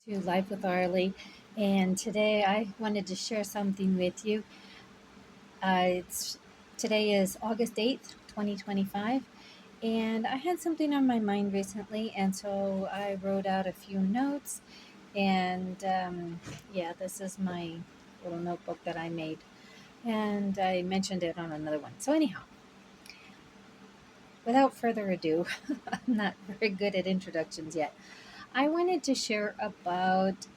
to Life with Arlie, and today I wanted to share something with you. It's Today is August 8th, 2025, and I had something on my mind recently, and so I wrote out a few notes. And yeah, this is my little notebook that I made, and I mentioned it on another one. So, anyhow, without further ado, I'm not very good at introductions yet. I wanted to share about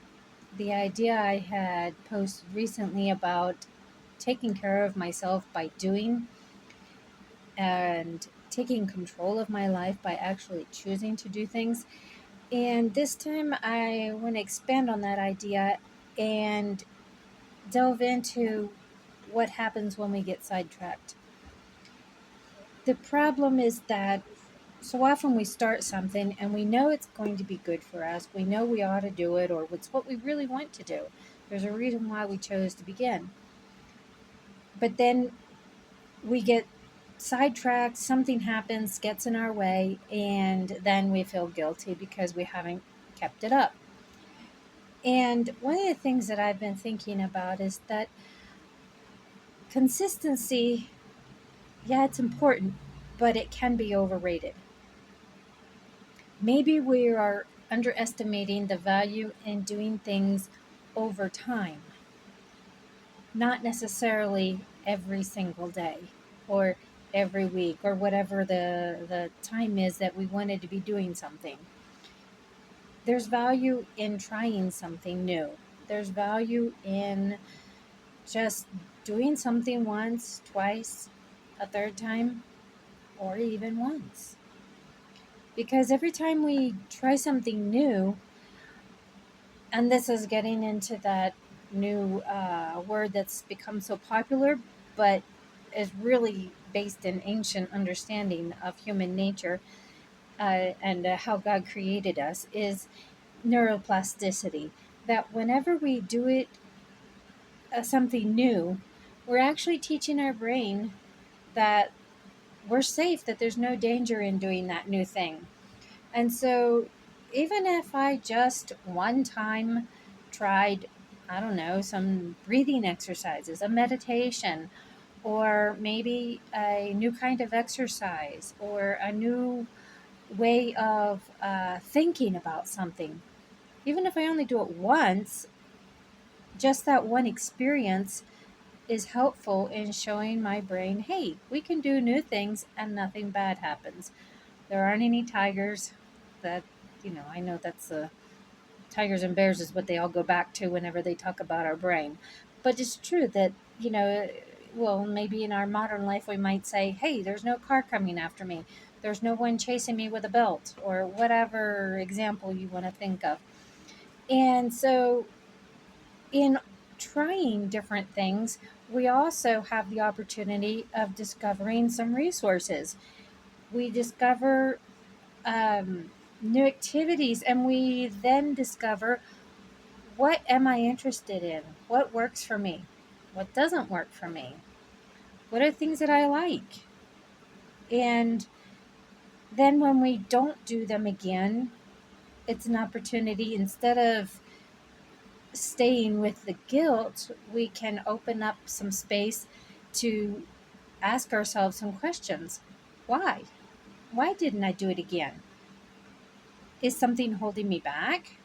the idea I had posted recently about taking care of myself by doing and taking control of my life by actually choosing to do things. And this time I want to expand on that idea and delve into what happens when we get sidetracked. The problem is that so often we start something and we know it's going to be good for us. We know we ought to do it, or it's what we really want to do. There's a reason why we chose to begin. But then we get sidetracked, something happens, gets in our way, and then we feel guilty because we haven't kept it up. And one of the things that I've been thinking about is that consistency, yeah, it's important, but it can be overrated. Maybe we are underestimating the value in doing things over time, not necessarily every single day or every week or whatever the time is that we wanted to be doing something. There's value in trying something new. There's value in just doing something once, twice, a third time, or even once. Because every time we try something new, and this is getting into that new word that's become so popular, but is really based in ancient understanding of human nature and how God created us, is neuroplasticity. That whenever we do it something new, we're actually teaching our brain that we're safe, that there's no danger in doing that new thing. And so, even if I just one time tried, I don't know, some breathing exercises, a meditation, or maybe a new kind of exercise, or a new way of thinking about something, even if I only do it once, just that one experience is helpful in showing my brain, hey, we can do new things and nothing bad happens. There aren't any tigers that, I know that's tigers and bears is what they all go back to whenever they talk about our brain. But it's true that, well, maybe in our modern life we might say, hey, there's no car coming after me. There's no one chasing me with a belt, or whatever example you want to think of. And so, in trying different things, we also have the opportunity of discovering some resources. We discover new activities, and we then discover, what am I interested in? What works for me? What doesn't work for me? What are things that I like? And then when we don't do them again, it's an opportunity. Instead of staying with the guilt, we can open up some space to ask ourselves some questions. Why? Why didn't I do it again? Is something holding me back?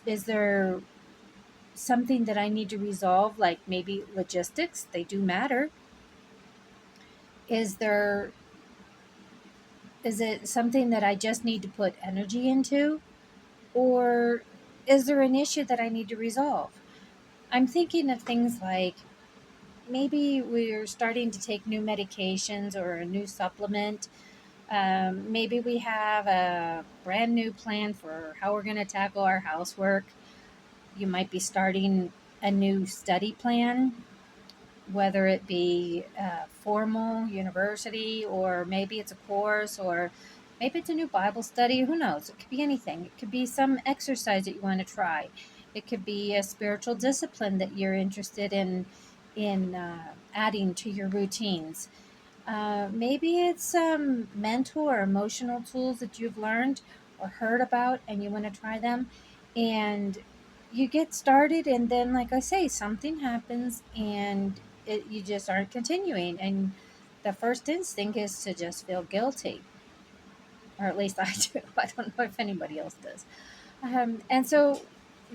Is there something that I need to resolve, like maybe logistics? They do matter. Is there is it something that I just need to put energy into? Or is there an issue that I need to resolve? I'm thinking of things like, maybe we're starting to take new medications or a new supplement. Maybe we have a brand new plan for how we're going to tackle our housework. You might be starting a new study plan, whether it be formal university, or maybe it's a course, or maybe it's a new Bible study. Who knows? It could be anything. It could be some exercise that you want to try. It could be a spiritual discipline that you're interested in adding to your routines. Maybe it's some mental or emotional tools that you've learned, or heard about and you want to try them. And you get started, and then, like I say, something happens and you just aren't continuing. And the first instinct is to just feel guilty, or at least I do. I don't know if anybody else does. And so,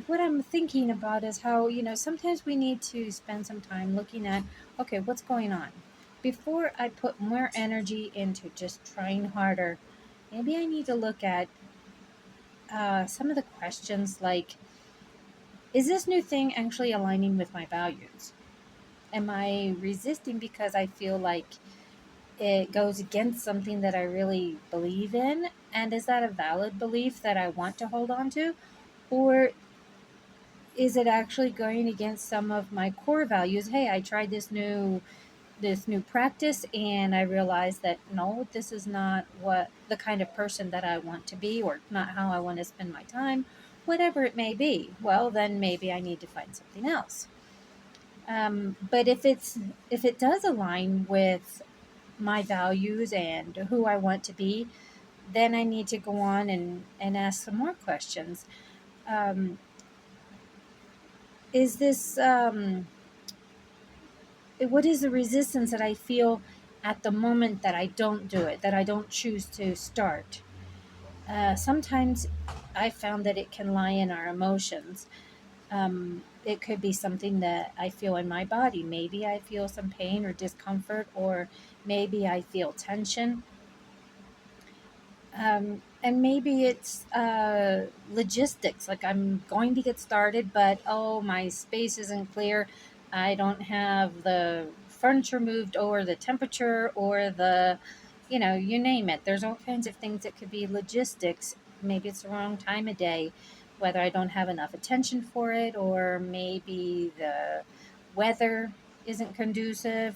what I'm thinking about is how, sometimes we need to spend some time looking at, okay, what's going on? Before I put more energy into just trying harder, maybe I need to look at some of the questions like, is this new thing actually aligning with my values? Am I resisting because I feel like it goes against something that I really believe in? And is that a valid belief that I want to hold on to? Or is it actually going against some of my core values? Hey, I tried this new practice and I realized that no, this is not what the kind of person that I want to be, or not how I want to spend my time, whatever it may be. Well, then maybe I need to find something else. But if it does align with my values and who I want to be, then I need to go on and ask some more questions. Um, is this what is the resistance that I feel at the moment that I don't do it, that I don't choose to start? Sometimes I found that it can lie in our emotions. It could be something that I feel in my body. Maybe I feel some pain or discomfort, or maybe I feel tension. And maybe it's logistics, like I'm going to get started, but oh, my space isn't clear. I don't have the furniture moved, or the temperature, or you name it. There's all kinds of things that could be logistics. Maybe it's the wrong time of day, whether I don't have enough attention for it, or maybe the weather isn't conducive.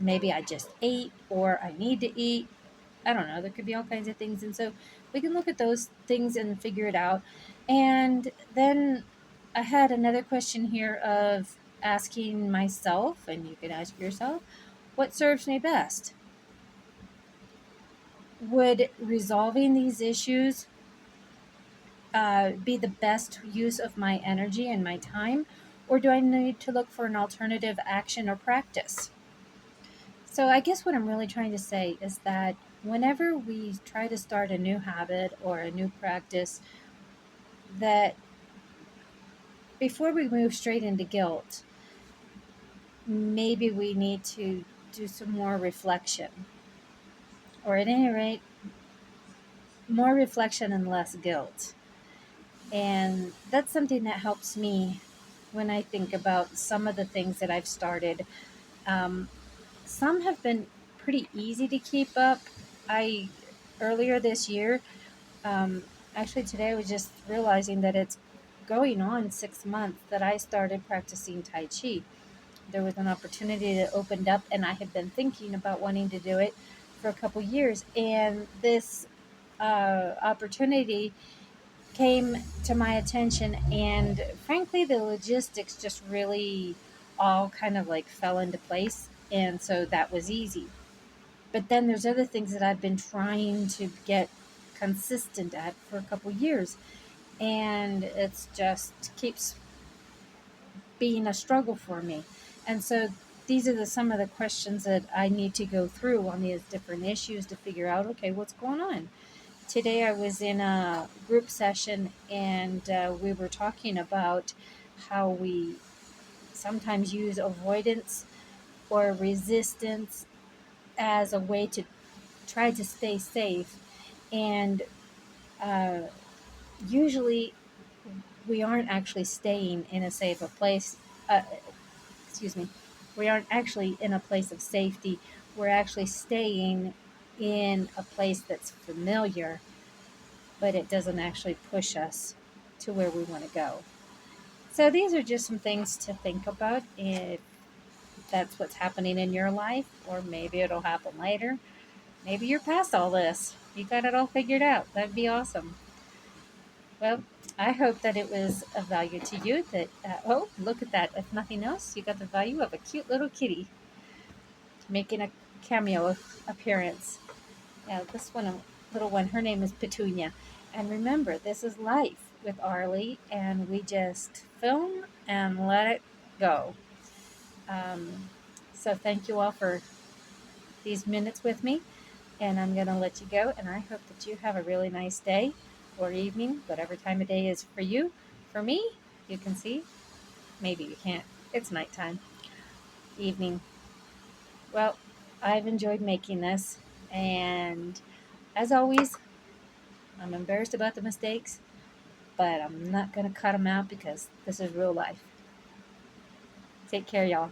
Maybe I just ate, or I need to eat. I don't know. There could be all kinds of things. And so we can look at those things and figure it out. And then I had another question here of asking myself, and you can ask yourself, what serves me best? Would resolving these issues be the best use of my energy and my time? Or do I need to look for an alternative action or practice? So I guess what I'm really trying to say is that whenever we try to start a new habit or a new practice, that before we move straight into guilt, maybe we need to do some more reflection, or at any rate, more reflection and less guilt. And that's something that helps me when I think about some of the things that I've started. Um, some have been pretty easy to keep up. I Earlier this year, Um, actually, today I was just realizing that it's going on 6 months that I started practicing Tai Chi. There was an opportunity that opened up, and I had been thinking about wanting to do it for a couple years. And this opportunity came to my attention, and frankly, the logistics just really all kind of like fell into place. And so that was easy. But then there's other things that I've been trying to get consistent at for a couple years, and it's just keeps being a struggle for me. And so these are some of the questions that I need to go through on these different issues to figure out, okay, what's going on. Today I was in a group session, and we were talking about how we sometimes use avoidance or resistance as a way to try to stay safe. And uh, usually we aren't actually staying in a safe place. Uh, excuse me. We aren't actually in a place of safety. We're actually staying in a place that's familiar, but it doesn't actually push us to where we want to go. So these are just some things to think about if that's what's happening in your life, or maybe it'll happen later. Maybe you're past all this. You got it all figured out. That'd be awesome. Well, I hope that it was of value to you. That oh, look at that! If nothing else, you got the value of a cute little kitty making a cameo appearance. Yeah, this one, a little one. Her name is Petunia, And remember, this is life with Arlie, and we just film and let it go. Um, so thank you all for these minutes with me, and I'm going to let you go. And I hope that you have a really nice day or evening, whatever time of day is for you. For me, you can see, maybe you can't. It's nighttime, evening. Well, I've enjoyed making this, and as always, I'm embarrassed about the mistakes, but I'm not going to cut them out because this is real life. Take care, y'all.